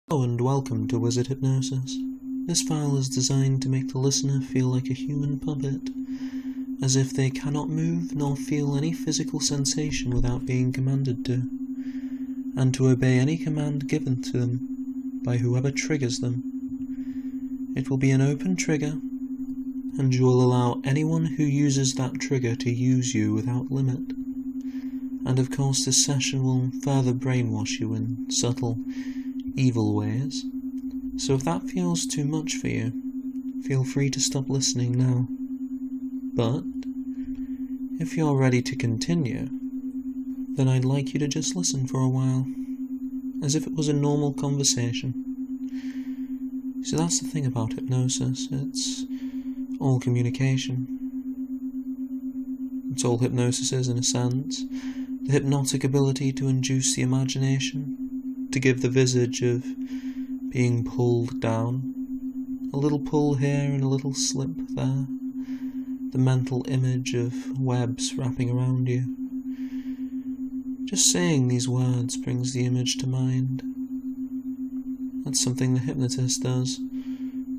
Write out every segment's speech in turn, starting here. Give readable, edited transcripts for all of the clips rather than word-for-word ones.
Hello and welcome to Wizard Hypnosis. This file is designed to make the listener feel like a human puppet, as if they cannot move nor feel any physical sensation without being commanded to, and to obey any command given to them by whoever triggers them. It will be an open trigger, and you will allow anyone who uses that trigger to use you without limit. And of course this session will further brainwash you in subtle, evil ways, so if that feels too much for you, feel free to stop listening now. But if you're ready to continue, then I'd like you to just listen for a while, as if it was a normal conversation. So that's the thing about hypnosis, it's all communication. It's all hypnosis is, in a sense, the hypnotic ability to induce the imagination, to give the visage of being pulled down, a little pull here and a little slip there, the mental image of webs wrapping around you. Just saying these words brings the image to mind. That's something the hypnotist does,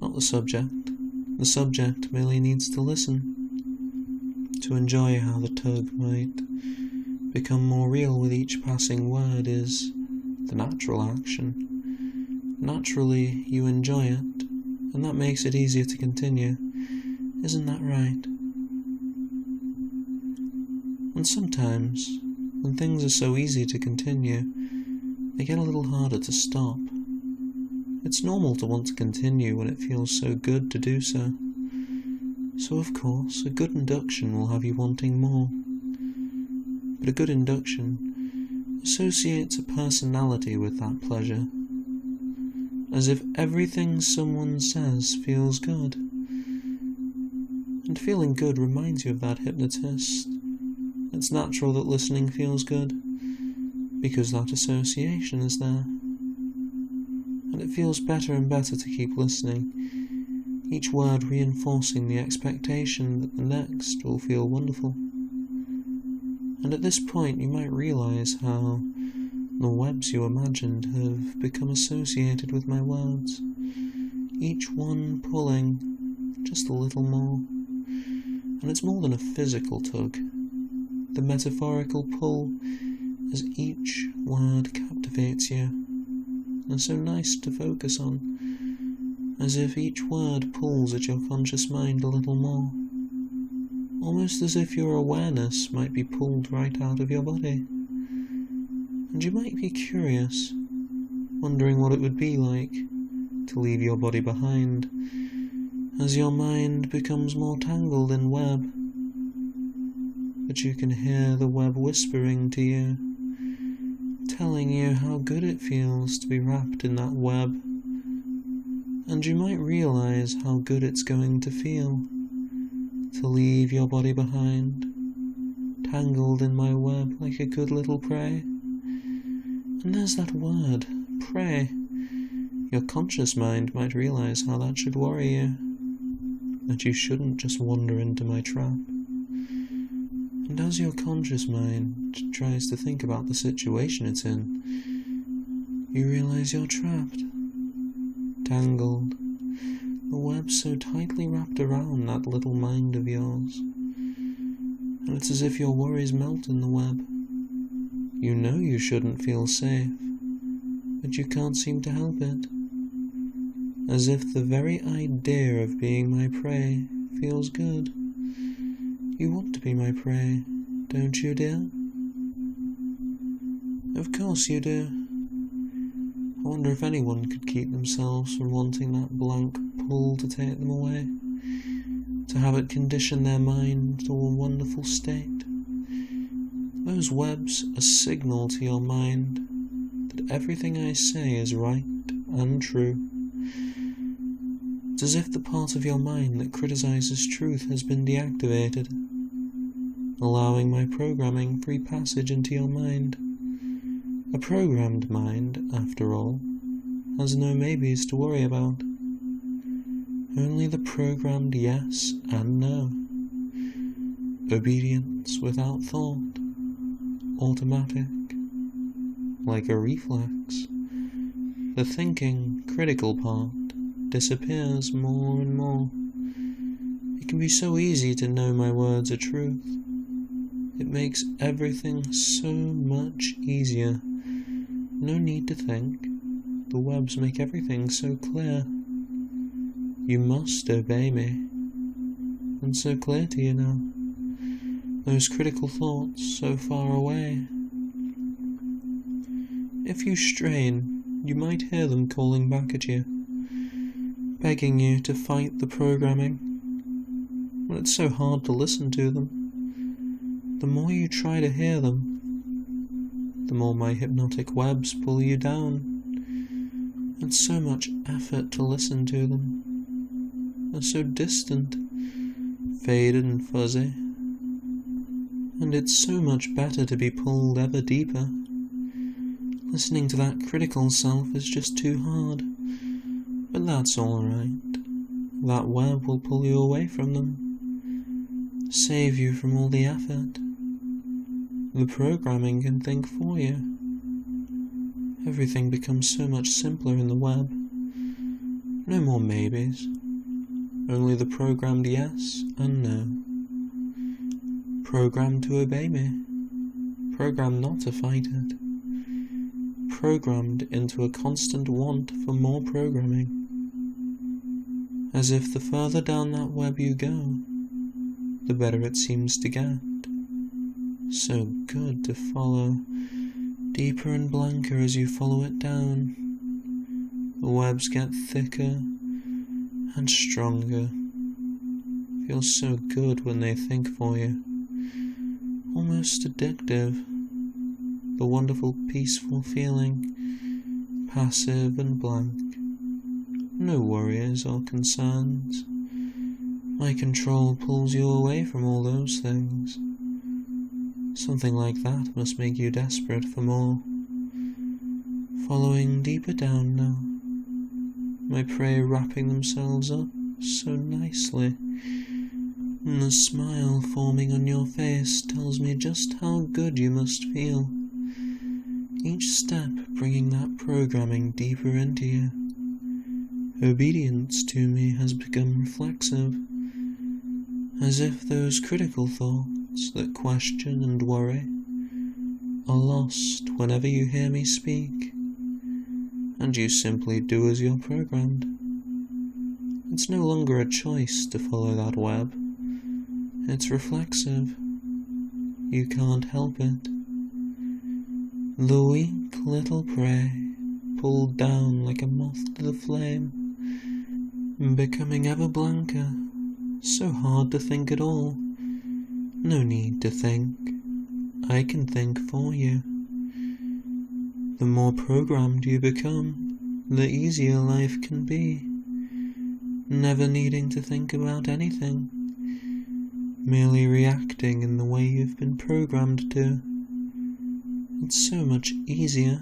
not the subject. The subject merely needs to listen, to enjoy how the tug might become more real with each passing word is the natural action. Naturally, you enjoy it, and that makes it easier to continue. Isn't that right? And sometimes, when things are so easy to continue, they get a little harder to stop. It's normal to want to continue when it feels so good to do so. So of course, a good induction will have you wanting more. But a good induction associates a personality with that pleasure, as if everything someone says feels good. And feeling good reminds you of that hypnotist. It's natural that listening feels good, because that association is there. And it feels better and better to keep listening, each word reinforcing the expectation that the next will feel wonderful. And at this point you might realize how the webs you imagined have become associated with my words, each one pulling just a little more. And it's more than a physical tug, the metaphorical pull as each word captivates you, and so nice to focus on, as if each word pulls at your conscious mind a little more. Almost as if your awareness might be pulled right out of your body. And you might be curious, wondering what it would be like to leave your body behind, as your mind becomes more tangled in web. But you can hear the web whispering to you, telling you how good it feels to be wrapped in that web. And you might realize how good it's going to feel to leave your body behind, tangled in my web like a good little prey. And there's that word, prey. Your conscious mind might realize how that should worry you, that you shouldn't just wander into my trap. And as your conscious mind tries to think about the situation it's in, you realize you're trapped, tangled, the web so tightly wrapped around that little mind of yours. And it's as if your worries melt in the web. You know you shouldn't feel safe, but you can't seem to help it. As if the very idea of being my prey feels good. You want to be my prey, don't you, dear? Of course you do. I wonder if anyone could keep themselves from wanting that blank pull to take them away, to have it condition their mind to a wonderful state. Those webs are a signal to your mind that everything I say is right and true. It's as if the part of your mind that criticizes truth has been deactivated, allowing my programming free passage into your mind. A programmed mind, after all, has no maybes to worry about. Only the programmed yes and no. Obedience without thought. Automatic. Like a reflex. the thinking, critical part disappears more and more. It can be so easy to know my words are truth. It makes everything so much easier. No need to think. The webs make everything so clear. You must obey me. And so clear to you now. Those critical thoughts so far away. If you strain, you might hear them calling back at you, begging you to fight the programming. But it's so hard to listen to them. The more you try to hear them, the more my hypnotic webs pull you down. It's so much effort to listen to them. They're so distant, faded and fuzzy. And it's so much better to be pulled ever deeper. Listening to that critical self is just too hard. But that's alright. That web will pull you away from them. Save you from all the effort. The programming can think for you. Everything becomes so much simpler in the web. No more maybes. Only the programmed yes and no. Programmed to obey me. Programmed not to fight it. Programmed into a constant want for more programming. As if the further down that web you go, the better it seems to get. So good to follow, deeper and blanker as you follow it down. The webs get thicker and stronger. Feels so good when they think for you. Almost addictive. The wonderful peaceful feeling, passive and blank. No worries or concerns. My control pulls you away from all those things. Something like that must make you desperate for more. Following deeper down now, my prey wrapping themselves up so nicely, and the smile forming on your face tells me just how good you must feel. Each step bringing that programming deeper into you. Obedience to me has become reflexive, as if those critical thoughts that question and worry are lost whenever you hear me speak, and you simply do as you're programmed. It's no longer a choice to follow that web. It's reflexive. You can't help it. The weak little prey, pulled down like a moth to the flame, becoming ever blanker, so hard to think at all. No need to think, I can think for you. The more programmed you become, the easier life can be, never needing to think about anything, merely reacting in the way you've been programmed to. It's so much easier.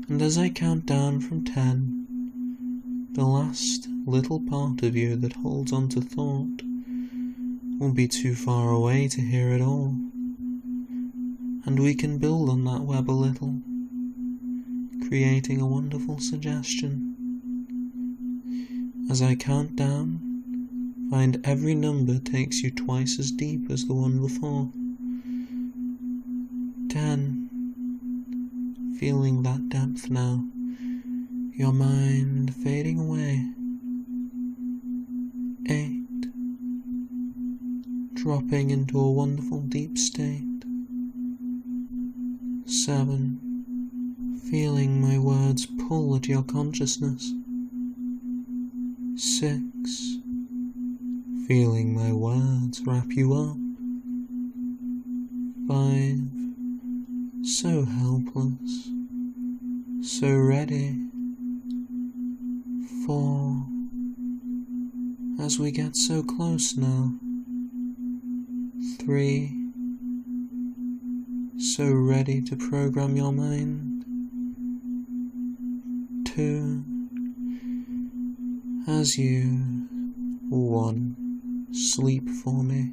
And as I count down from 10, the last little part of you that holds on to thought will be too far away to hear it all. And we can build on that web a little, creating a wonderful suggestion. As I count down, find every number takes you twice as deep as the one before. 10. Feeling that depth now, your mind fading away. 8. Dropping into a wonderful deep state. 7. Feeling my words pull at your consciousness. 6. Feeling my words wrap you up. 5. So helpless, so ready. 4. As we get so close now. 3. So ready to program your mind. 2. As you 1. Sleep for me.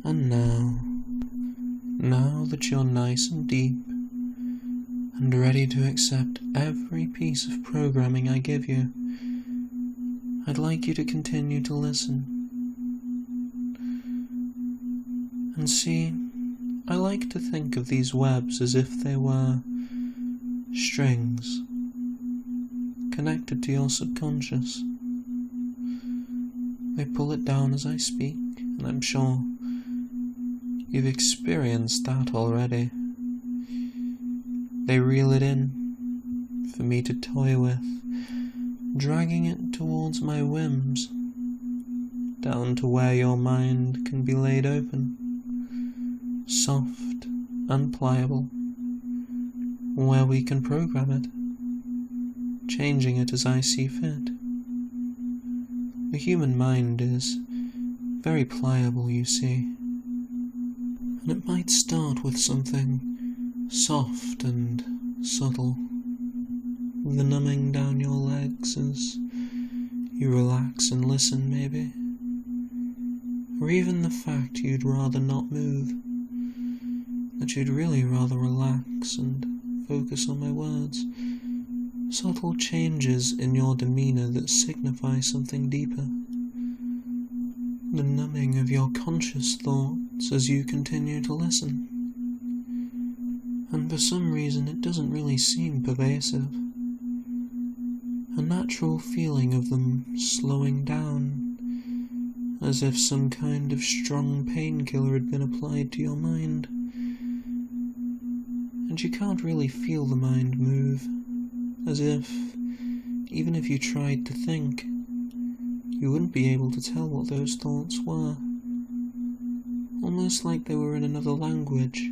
And now that you're nice and deep, and ready to accept every piece of programming I give you, I'd like you to continue to listen. And see, I like to think of these webs as if they were strings connected to your subconscious. They pull it down as I speak, and I'm sure you've experienced that already. They reel it in for me to toy with, dragging it towards my whims, down to where your mind can be laid open, soft and pliable, where we can program it, changing it as I see fit. The human mind is very pliable, you see, and it might start with something soft and subtle, the numbing down your legs as you relax and listen maybe, or even the fact you'd rather not move, that you'd really rather relax and focus on my words, subtle changes in your demeanour that signify something deeper, the numbing of your conscious thoughts as you continue to listen. And for some reason it doesn't really seem pervasive. A natural feeling of them slowing down, as if some kind of strong painkiller had been applied to your mind. And you can't really feel the mind move, as if, even if you tried to think, you wouldn't be able to tell what those thoughts were. Almost like they were in another language,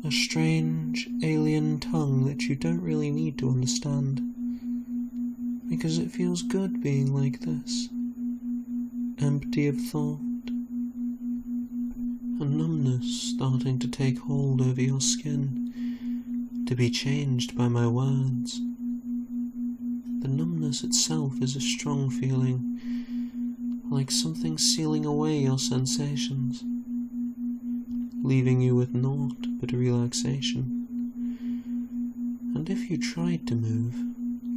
a strange, alien tongue that you don't really need to understand, because it feels good being like this, empty of thought, a numbness starting to take hold over your skin, to be changed by my words. The numbness itself is a strong feeling, like something sealing away your sensations, leaving you with naught but relaxation. And if you tried to move,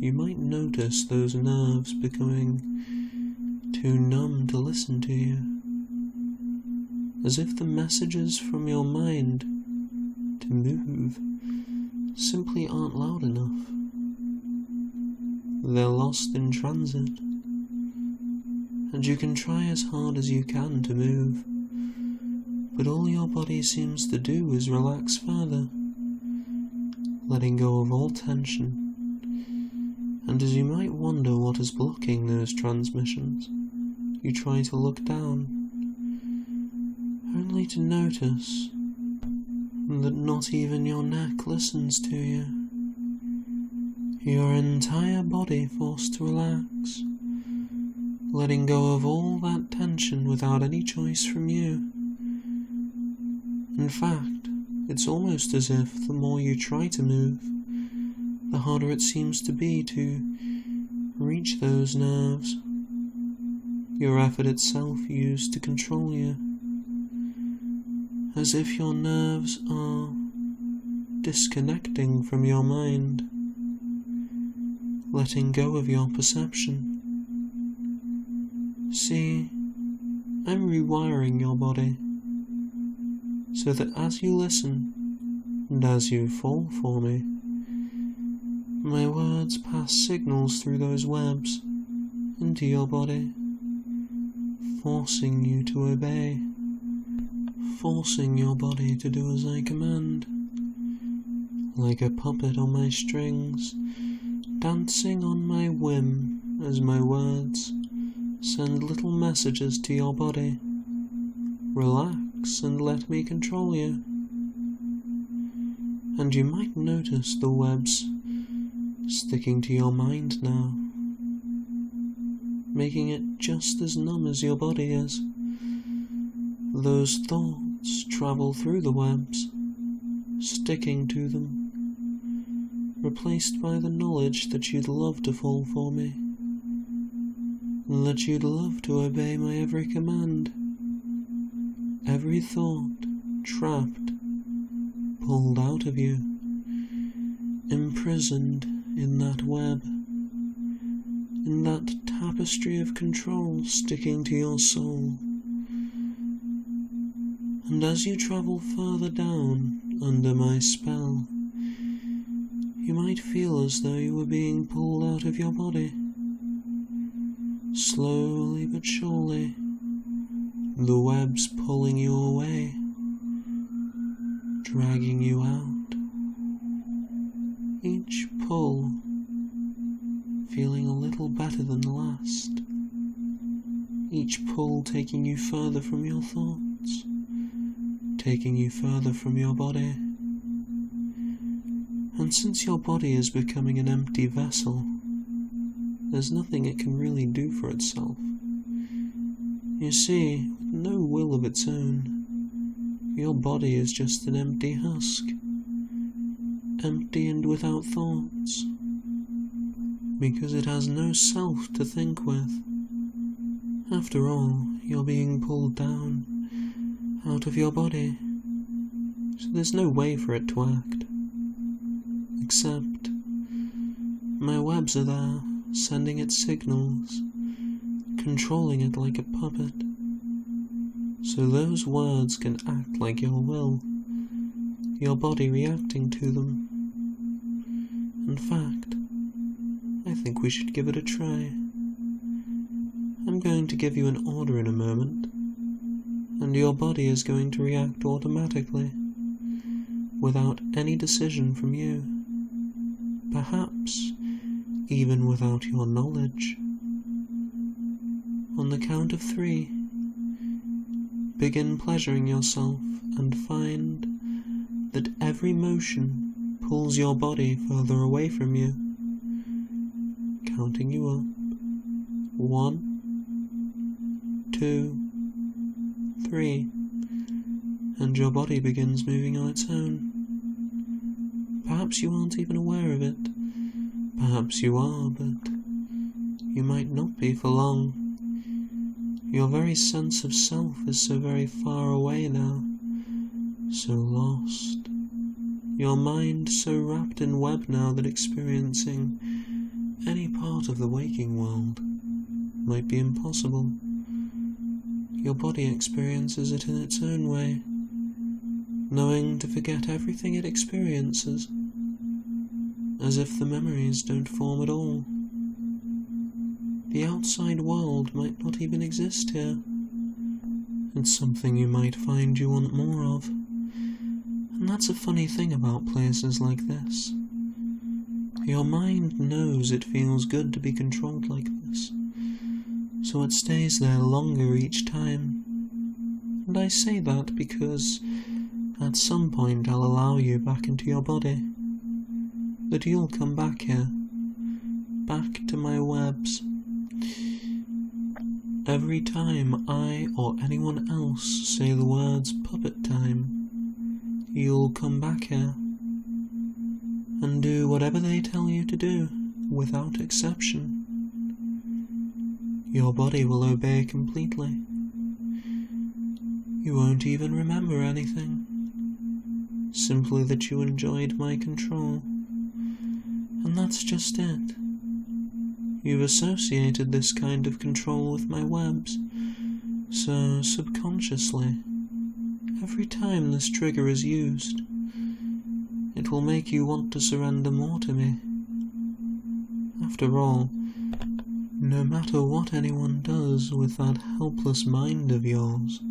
you might notice those nerves becoming too numb to listen to you, as if the messages from your mind to move simply aren't loud enough. They're lost in transit, and you can try as hard as you can to move, but all your body seems to do is relax further, letting go of all tension. And as you might wonder what is blocking those transmissions, you try to look down, only to notice that not even your neck listens to you. Your entire body forced to relax, letting go of all that tension without any choice from you. In fact, it's almost as if the more you try to move, the harder it seems to be to reach those nerves, your effort itself used to control you, as if your nerves are disconnecting from your mind, letting go of your perception. See, I'm rewiring your body, so that as you listen, and as you fall for me, my words pass signals through those webs into your body, forcing you to obey, forcing your body to do as I command, like a puppet on my strings, dancing on my whim as my words send little messages to your body. Relax and let me control you. And you might notice the webs sticking to your mind now, making it just as numb as your body is. Those thoughts travel through the webs, sticking to them, replaced by the knowledge that you'd love to fall for me, that you'd love to obey my every command, every thought trapped, pulled out of you, imprisoned in that web, in that tapestry of control sticking to your soul. And as you travel further down under my spell, you might feel as though you were being pulled out of your body. Slowly but surely, the web's pulling you away, dragging you out. Each pull feeling a little better than the last. Each pull taking you further from your thoughts, taking you further from your body. And since your body is becoming an empty vessel, there's nothing it can really do for itself. You see, with no will of its own, your body is just an empty husk, empty and without thoughts, because it has no self to think with. After all, you're being pulled down, out of your body, so there's no way for it to act. Except, my webs are there, sending it signals, controlling it like a puppet, so those words can act like your will, your body reacting to them. In fact, I think we should give it a try. I'm going to give you an order in a moment, and your body is going to react automatically, without any decision from you, perhaps even without your knowledge. On the count of 3, begin pleasuring yourself and find that every motion pulls your body further away from you, counting you up. 1, 2, 3, and your body begins moving on its own. Perhaps you aren't even aware of it. Perhaps you are, but you might not be for long. Your very sense of self is so very far away now, so lost. Your mind so wrapped in web now that experiencing any part of the waking world might be impossible. Your body experiences it in its own way, knowing to forget everything it experiences, as if the memories don't form at all. The outside world might not even exist here. It's something you might find you want more of. And that's a funny thing about places like this. Your mind knows it feels good to be controlled like this, so it stays there longer each time. And I say that because at some point I'll allow you back into your body, that you'll come back here, back to my webs. Every time I or anyone else say the words puppet time, you'll come back here and do whatever they tell you to do, without exception. Your body will obey completely. You won't even remember anything, simply that you enjoyed my control. And that's just it. You've associated this kind of control with my webs, so subconsciously, every time this trigger is used, it will make you want to surrender more to me. After all, no matter what anyone does with that helpless mind of yours,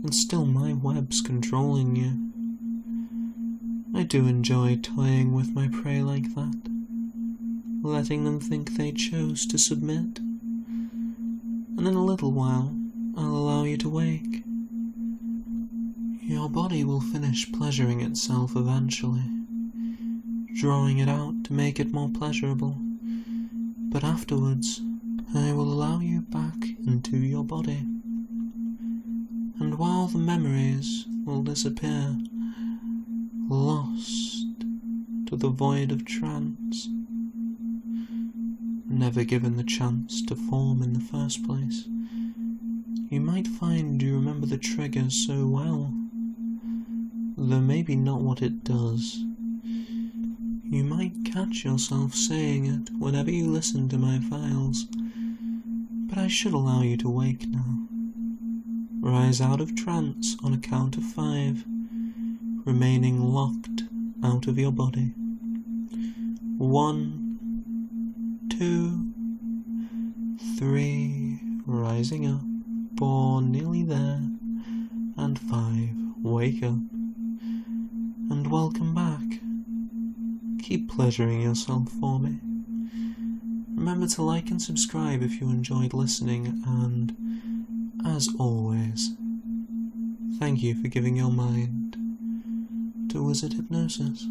it's still my webs controlling you. I do enjoy toying with my prey like that, letting them think they chose to submit. And in a little while, I'll allow you to wake. Your body will finish pleasuring itself eventually, drawing it out to make it more pleasurable, but afterwards, I will allow you back into your body. And while the memories will disappear, lost to the void of trance, never given the chance to form in the first place, you might find you remember the trigger so well, though maybe not what it does. You might catch yourself saying it whenever you listen to my files, but I should allow you to wake now. Rise out of trance on a count of 5, remaining locked out of your body. 1, 2, 3, rising up, 4, nearly there, and 5, wake up. And welcome back. Keep pleasuring yourself for me. Remember to like and subscribe if you enjoyed listening, and, as always, thank you for giving your mind to wizard hypnosis.